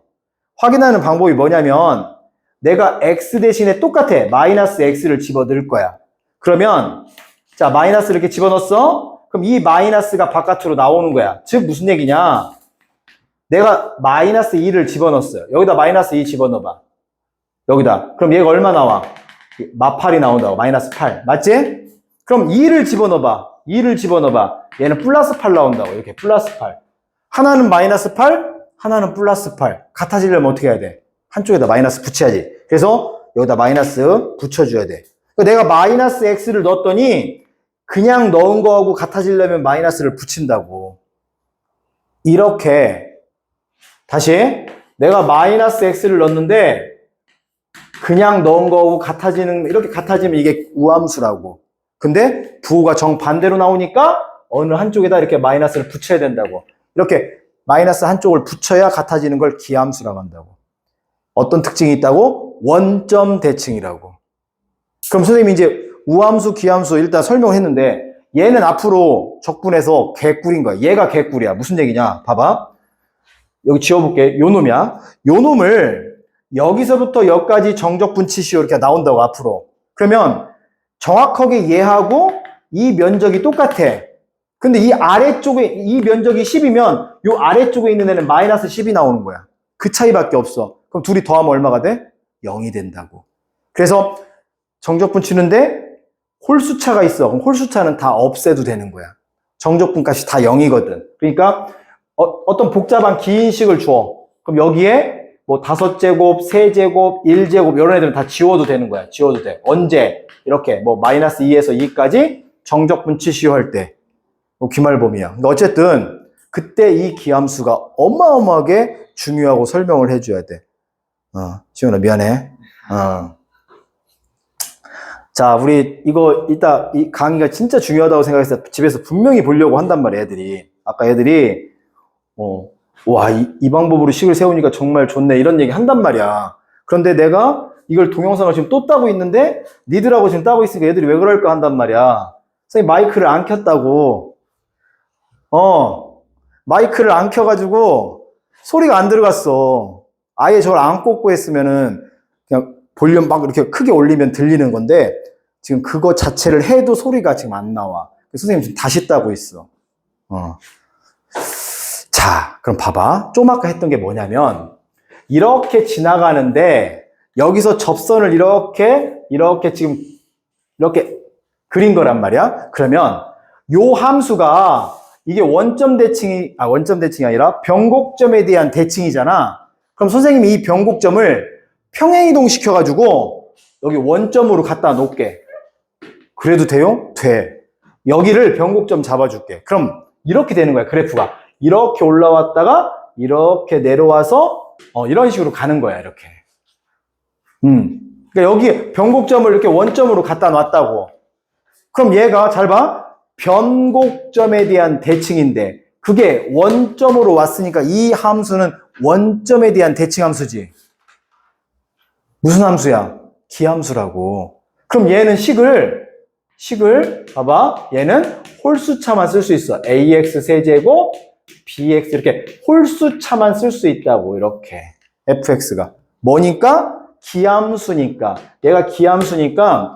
확인하는 방법이 뭐냐면 내가 x 대신에 똑같아. 마이너스 x를 집어넣을 거야. 그러면 자, 마이너스 이렇게 집어넣었어? 그럼 이 마이너스가 바깥으로 나오는 거야. 즉 무슨 얘기냐? 내가 마이너스 2를 집어넣었어요. 여기다 마이너스 2 집어넣어봐. 여기다. 그럼 얘가 얼마 나와? 마팔이 나온다고. 마이너스 8. 맞지? 그럼 2를 집어넣어봐. 2를 집어넣어봐. 얘는 플러스 8 나온다고. 이렇게 플러스 8. 하나는 마이너스 8, 하나는 플러스 8. 같아지려면 어떻게 해야 돼? 한쪽에다 마이너스 붙여야지. 그래서 여기다 마이너스 붙여줘야 돼. 내가 마이너스 x를 넣었더니 그냥 넣은 거하고 같아지려면 마이너스를 붙인다고. 이렇게 다시 내가 마이너스 x를 넣었는데 그냥 넣은 거하고 같아지는, 이렇게 같아지면 이게 우함수라고. 근데 부호가 정반대로 나오니까 어느 한쪽에다 이렇게 마이너스를 붙여야 된다고. 이렇게 마이너스 한쪽을 붙여야 같아지는 걸 기함수라고 한다고. 어떤 특징이 있다고? 원점 대칭이라고. 그럼 선생님이 이제 우함수, 기함수 일단 설명을 했는데 얘는 앞으로 적분해서 개꿀인 거야. 얘가 개꿀이야. 무슨 얘기냐? 봐봐. 여기 지워볼게. 요 놈이야. 요 놈을 여기서부터 여기까지 정적분 치시오 이렇게 나온다고 앞으로. 그러면 정확하게 얘하고 이 면적이 똑같아. 근데 이 아래쪽에 이 면적이 10이면 요 아래쪽에 있는 애는 마이너스 10이 나오는 거야. 그 차이밖에 없어. 그럼 둘이 더하면 얼마가 돼? 0이 된다고. 그래서 정적분 치는데 홀수차가 있어. 그럼 홀수차는 다 없애도 되는 거야. 정적분 값이 다 0이거든. 그러니까 어떤 복잡한 긴 식을 줘. 그럼 여기에 뭐 5제곱, 3제곱, 1제곱 이런 애들은 다 지워도 되는 거야. 지워도 돼. 언제? 이렇게 뭐 마이너스 2에서 2까지 정적분 치시오 할 때. 뭐 기말범위야. 그러니까 어쨌든 그때 이 기함수가 어마어마하게 중요하고 설명을 해줘야 돼. 지훈아 미안해. 자, 우리 이거 이따 이 강의가 진짜 중요하다고 생각해서 집에서 분명히 보려고 한단 말이야, 애들이. 아까 애들이 와, 이 방법으로 식을 세우니까 정말 좋네 이런 얘기 한단 말이야. 그런데 내가 이걸 동영상을 지금 또 따고 있는데 니들하고 지금 따고 있으니까 애들이 왜 그럴까 한단 말이야. 선생님 마이크를 안 켰다고. 마이크를 안 켜가지고 소리가 안 들어갔어. 아예 저걸 안 꽂고 했으면은 그냥 볼륨 막 이렇게 크게 올리면 들리는 건데 지금 그거 자체를 해도 소리가 지금 안 나와. 선생님 지금 다시 따고 있어. 자, 그럼 봐봐. 좀 아까 했던 게 뭐냐면 이렇게 지나가는데 여기서 접선을 이렇게 지금 이렇게 그린 거란 말이야. 그러면 요 함수가 이게 원점 대칭이 아니라 변곡점에 대한 대칭이잖아. 그럼 선생님이 이 변곡점을 평행이동 시켜가지고 여기 원점으로 갖다 놓을게. 그래도 돼요? 돼. 여기를 변곡점 잡아줄게. 그럼 이렇게 되는 거야, 그래프가. 이렇게 올라왔다가 이렇게 내려와서 이런 식으로 가는 거야, 이렇게. 그러니까 여기 변곡점을 이렇게 원점으로 갖다 놨다고. 그럼 얘가 잘 봐. 변곡점에 대한 대칭인데 그게 원점으로 왔으니까 이 함수는 원점에 대한 대칭 함수지. 무슨 함수야? 기함수라고. 그럼 얘는 식을 봐봐. 얘는 홀수차만 쓸 수 있어. ax 세제곱 bx 이렇게 홀수차만 쓸 수 있다고. 이렇게 fx가 뭐니까? 기함수니까. 얘가 기함수니까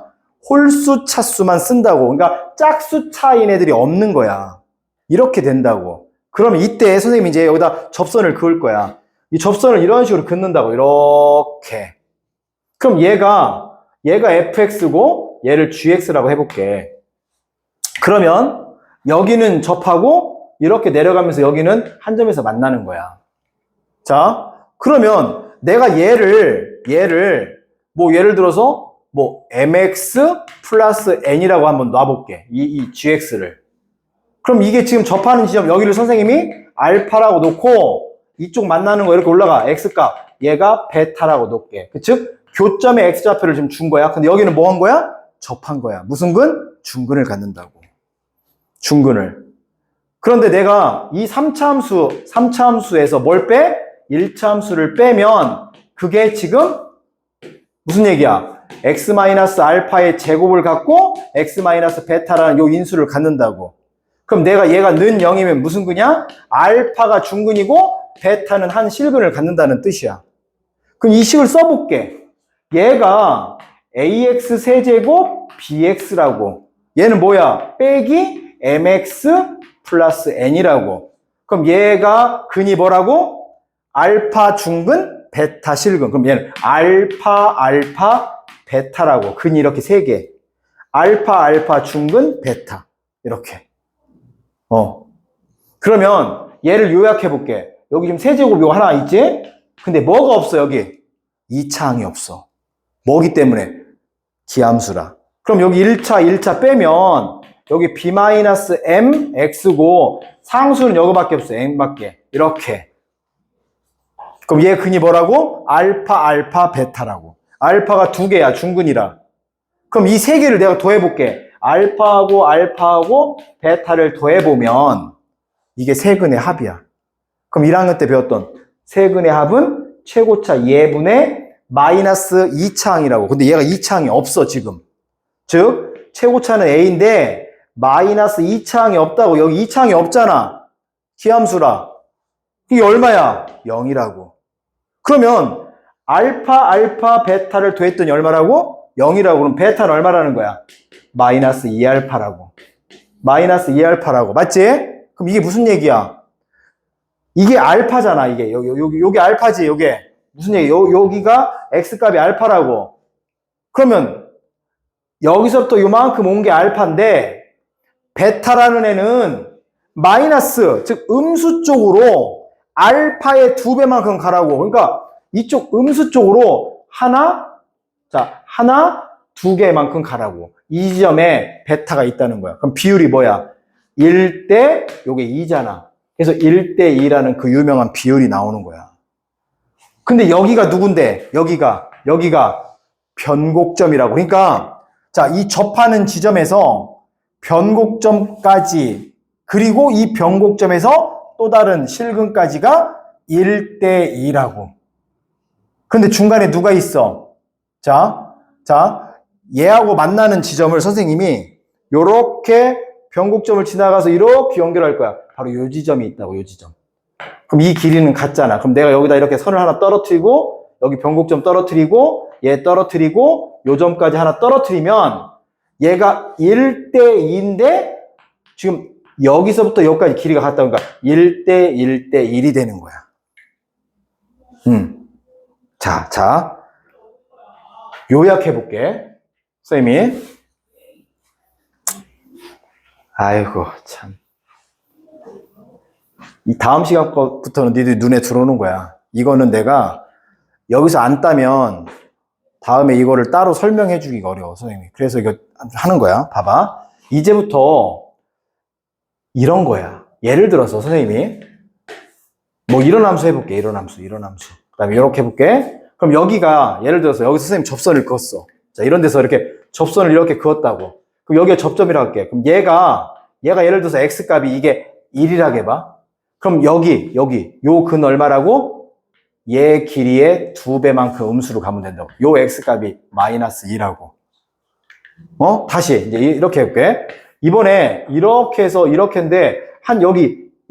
홀수 차수만 쓴다고. 그러니까 짝수 차인 애들이 없는 거야. 이렇게 된다고. 그러면 이때 선생님이 이제 여기다 접선을 그을 거야. 이 접선을 이런 식으로 긋는다고. 이렇게. 그럼 얘가 fx고 얘를 gx라고 해볼게. 그러면 여기는 접하고 이렇게 내려가면서 여기는 한 점에서 만나는 거야. 자, 그러면 내가 얘를 뭐 예를 들어서 뭐 mx 플러스 n이라고 한번 놔볼게. 이 gx를. 그럼 이게 지금 접하는 지점 여기를 선생님이 알파라고 놓고 이쪽 만나는 거 이렇게 올라가. x값. 얘가 베타라고 놓을게. 즉 교점의 x좌표를 지금 준 거야. 근데 여기는 뭐 한 거야? 접한 거야. 무슨 근? 중근을 갖는다고. 중근을. 그런데 내가 이 3차 함수에서 뭘 빼? 1차 함수를 빼면 그게 지금 무슨 얘기야? x-알파의 제곱을 갖고 x-베타라는 요 인수를 갖는다고. 그럼 내가 얘가 는 0이면 무슨 근이야? 알파가 중근이고 베타는 한 실근을 갖는다는 뜻이야. 그럼 이 식을 써볼게. 얘가 ax 세제곱 bx라고. 얘는 뭐야? 빼기 mx 플러스 n이라고. 그럼 얘가 근이 뭐라고? 알파 중근, 베타 실근. 그럼 얘는 알파, 베타라고. 근이 이렇게 세 개. 알파 중근, 베타. 이렇게. 그러면 얘를 요약해 볼게. 여기 지금 세제곱 이거 하나 있지? 근데 뭐가 없어, 여기? 2차항이 없어. 뭐기 때문에? 기함수라. 그럼 여기 1차 빼면 여기 b-mx고 상수는 여기밖에 없어. m밖에. 이렇게. 그럼 얘 근이 뭐라고? 알파, 베타라고. 알파가 두 개야, 중근이라. 그럼 이 세 개를 내가 더해볼게. 알파하고 베타를 더해보면 이게 세근의 합이야. 그럼 1학년 때 배웠던 세근의 합은 최고차 예분의 마이너스 2차항이라고. 근데 얘가 2차항이 없어, 지금. 즉, 최고차는 A인데 마이너스 2차항이 없다고. 여기 2차항이 없잖아. 기함수라. 이게 얼마야? 0이라고. 그러면 알파, 베타를 더했더니 얼마라고? 0이라고. 그럼 베타는 얼마라는 거야? 마이너스 2알파라고. 마이너스 2알파라고. 맞지? 그럼 이게 무슨 얘기야? 이게 알파잖아, 이게. 여기 알파지, 요게. 무슨 얘기? 여기가 x값이 알파라고. 그러면 여기서부터 요만큼 온 게 알파인데 베타라는 애는 마이너스, 즉 음수 쪽으로 알파의 2배만큼 가라고. 그러니까 이쪽 음수 쪽으로 하나, 2개만큼 가라고. 이 지점에 베타가 있다는 거야. 그럼 비율이 뭐야? 1대 요게 2잖아. 그래서 1대 2라는 그 유명한 비율이 나오는 거야. 근데 여기가 누군데? 여기가 변곡점이라고. 그러니까 자, 이 접하는 지점에서 변곡점까지, 그리고 이 변곡점에서 또 다른 실근까지가 1대 2라고. 근데 중간에 누가 있어? 자, 얘하고 만나는 지점을 선생님이 요렇게 변곡점을 지나가서 이렇게 연결할 거야. 바로 요 지점이 있다고, 요 지점. 그럼 이 길이는 같잖아. 그럼 내가 여기다 이렇게 선을 하나 떨어뜨리고, 여기 변곡점 떨어뜨리고, 얘 떨어뜨리고, 요 점까지 하나 떨어뜨리면 얘가 1대 2인데 지금 여기서부터 여기까지 길이가 같다. 그러니까 1대 1이 되는 거야. 자, 요약해 볼게. 선생님이. 아이고, 참. 이 다음 시간 거부터는 니들 눈에 들어오는 거야. 이거는 내가 여기서 안 따면 다음에 이거를 따로 설명해 주기가 어려워, 선생님이. 그래서 이거 하는 거야. 봐봐. 이제부터 이런 거야. 예를 들어서 선생님이 뭐 이런 함수 해볼게. 이런 함수. 그 다음에 이렇게 해볼게. 그럼 여기가 예를 들어서 여기서 선생님 접선을 그었어. 자, 이런 데서 이렇게 접선을 이렇게 그었다고. 그럼 여기가 접점이라고 할게. 그럼 얘가 예를 들어서 x값이 이게 1이라고 해봐. 그럼 여기 요 근 얼마라고? 얘 길이의 2배만큼 음수로 가면 된다고. 요 x값이 마이너스 2라고. 다시 이제 이렇게 해볼게. 이번에 이렇게 해서 이렇게인데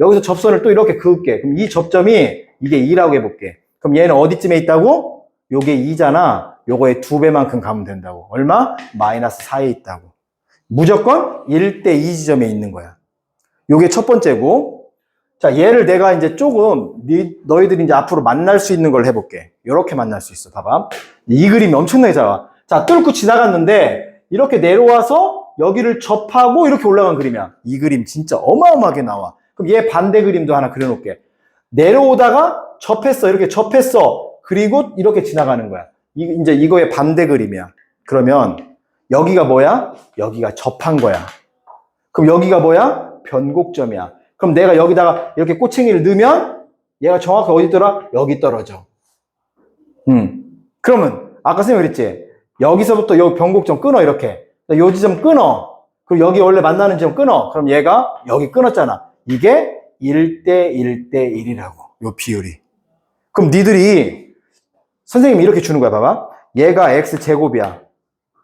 여기서 접선을 또 이렇게 그을게. 그럼 이 접점이 이게 2라고 해볼게. 그럼 얘는 어디쯤에 있다고? 요게 2잖아. 요거의 2배만큼 가면 된다고. 얼마? 마이너스 4에 있다고. 무조건 1대 2 지점에 있는 거야. 요게 첫 번째고. 자, 얘를 내가 이제 조금 너희들이 이제 앞으로 만날 수 있는 걸 해볼게. 요렇게 만날 수 있어. 봐봐. 이 그림이 엄청나게 작아. 자, 뚫고 지나갔는데 이렇게 내려와서 여기를 접하고 이렇게 올라간 그림이야. 이 그림 진짜 어마어마하게 나와. 그럼 얘 반대 그림도 하나 그려놓을게. 내려오다가 이렇게 접했어. 그리고 이렇게 지나가는 거야. 이제 이거의 반대 그림이야. 그러면 여기가 뭐야? 여기가 접한 거야. 그럼 여기가 뭐야? 변곡점이야. 그럼 내가 여기다가 이렇게 꼬챙이를 넣으면 얘가 정확히 어디 있더라? 여기 떨어져. 그러면 아까 선생님이 그랬지? 여기서부터 여기 변곡점 끊어, 이렇게. 요 지점 끊어. 그리고 여기 원래 만나는 지점 끊어. 그럼 얘가 여기 끊었잖아. 이게 1대 1대 1이라고. 요 비율이. 그럼 니들이 선생님이 이렇게 주는 거야. 봐봐. 얘가 x제곱이야.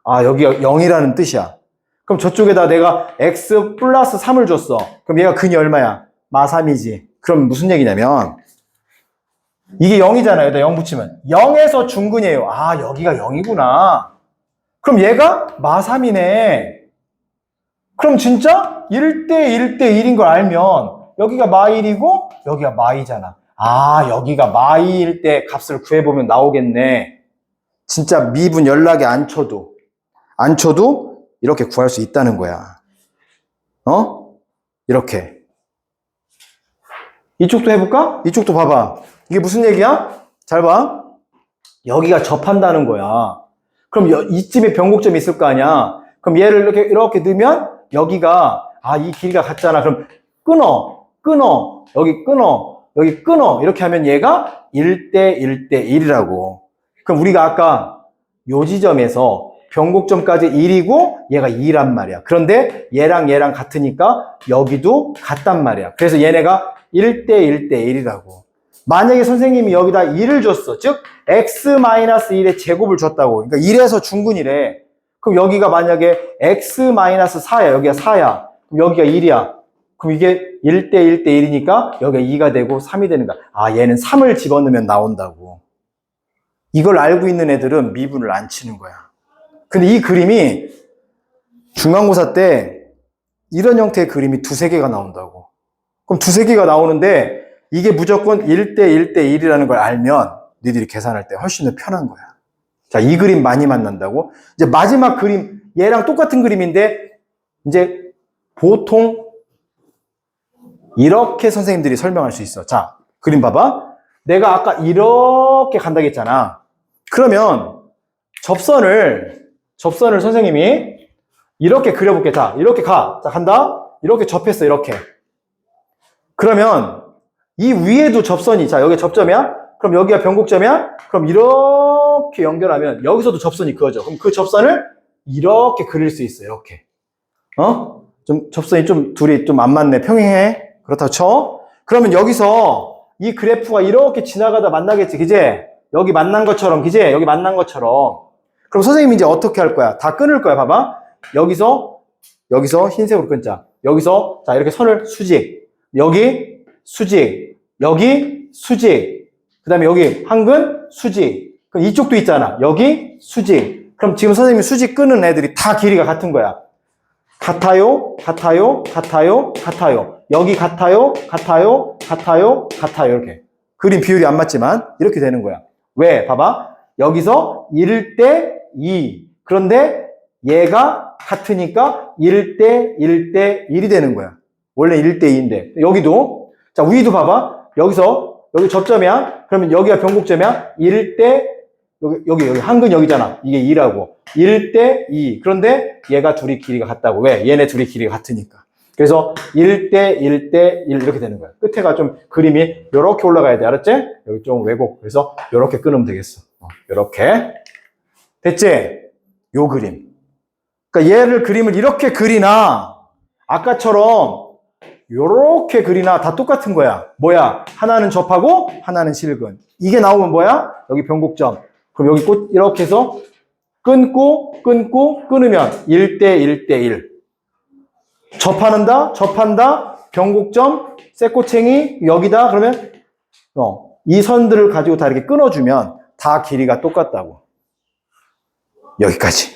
아, 여기가 0이라는 뜻이야. 그럼 저쪽에다 내가 x 플러스 3을 줬어. 그럼 얘가 근이 얼마야? 마 3이지. 그럼 무슨 얘기냐면 이게 0이잖아요. 여기다 0 붙이면. 0에서 중근이에요. 아, 여기가 0이구나. 그럼 얘가 마3이네. 그럼 진짜 1대 1대 1인 걸 알면 여기가 마1이고 여기가 마2잖아. 아, 여기가 마2일 때 값을 구해보면 나오겠네. 진짜 미분 연락에 안 쳐도 이렇게 구할 수 있다는 거야. 이렇게. 이쪽도 해볼까? 이쪽도 봐봐. 이게 무슨 얘기야? 잘 봐. 여기가 접한다는 거야. 그럼 이쯤에 변곡점이 있을 거 아니야. 그럼 얘를 이렇게 넣으면 여기가 이 길이가 같잖아. 그럼 끊어. 여기 끊어. 이렇게 하면 얘가 1대 1대 1이라고. 그럼 우리가 아까 요 지점에서 변곡점까지 1이고 얘가 2란 말이야. 그런데 얘랑 같으니까 여기도 같단 말이야. 그래서 얘네가 1대 1대 1이라고. 만약에 선생님이 여기다 1을 줬어. 즉 x-1의 제곱을 줬다고. 그러니까 1에서 중근이래. 그럼 여기가 만약에 x-4야. 여기가 4야. 그럼 여기가 1이야. 그럼 이게 1대 1대 1이니까 여기가 2가 되고 3이 되는 거야. 아, 얘는 3을 집어넣으면 나온다고. 이걸 알고 있는 애들은 미분을 안 치는 거야. 근데 이 그림이 중간고사 때 이런 형태의 그림이 두세 개가 나온다고. 그럼 두세 개가 나오는데 이게 무조건 1대 1대 1이라는 걸 알면 너희들이 계산할 때 훨씬 더 편한 거야. 자, 이 그림 많이 만난다고. 이제 마지막 그림, 얘랑 똑같은 그림인데 이제 보통 이렇게 선생님들이 설명할 수 있어. 자, 그림 봐봐. 내가 아까 이렇게 간다고 했잖아. 그러면 접선을 선생님이 이렇게 그려볼게. 자, 이렇게 가. 자, 간다. 이렇게 접했어. 이렇게. 그러면 이 위에도 접선이, 자, 여기 접점이야? 그럼 여기가 변곡점이야? 그럼 이렇게 연결하면 여기서도 접선이 그어져. 그럼 그 접선을 이렇게 그릴 수 있어. 이렇게. 좀 접선이 둘이 좀 안 맞네. 평행해. 그렇다고 쳐. 그러면 여기서 이 그래프가 이렇게 지나가다 만나겠지. 그지? 여기 만난 것처럼. 그지? 여기 만난 것처럼. 그럼 선생님이 이제 어떻게 할 거야? 다 끊을 거야. 봐봐. 여기서 흰색으로 끊자. 여기서 자, 이렇게 선을 수직. 여기 수직. 여기 수직. 그 다음에 여기 한근 수직. 그럼 이쪽도 있잖아. 여기 수직. 그럼 지금 선생님이 수직 끊은 애들이 다 길이가 같은 거야. 같아요. 여기 같아요. 이렇게. 그림 비율이 안 맞지만 이렇게 되는 거야. 왜? 봐봐. 여기서 1대 2. 그런데 얘가 같으니까 1대 1대 1이 되는 거야. 원래 1대 2인데. 여기도. 자, 위도 봐봐. 여기 접점이야. 그러면 여기가 변곡점이야. 1대, 여기 한근 여기잖아. 이게 2라고. 1대 2. 그런데 얘가 둘이 길이가 같다고. 왜? 얘네 둘이 길이가 같으니까. 그래서 1대 1대 1 이렇게 되는 거야. 끝에가 좀 그림이 이렇게 올라가야 돼. 알았지? 여기 좀 왜곡. 그래서 이렇게 끊으면 되겠어. 이렇게. 됐지? 요 그림. 그러니까 그림을 이렇게 그리나 아까처럼 요렇게 그리나 다 똑같은 거야. 뭐야? 하나는 접하고 하나는 실근. 이게 나오면 뭐야? 여기 변곡점. 그럼 여기 이렇게 해서 끊으면 1대 1대 1. 접한다, 변곡점, 쇠꼬챙이 여기다. 그러면 이 선들을 가지고 다 이렇게 끊어주면 다 길이가 똑같다고. 여기까지.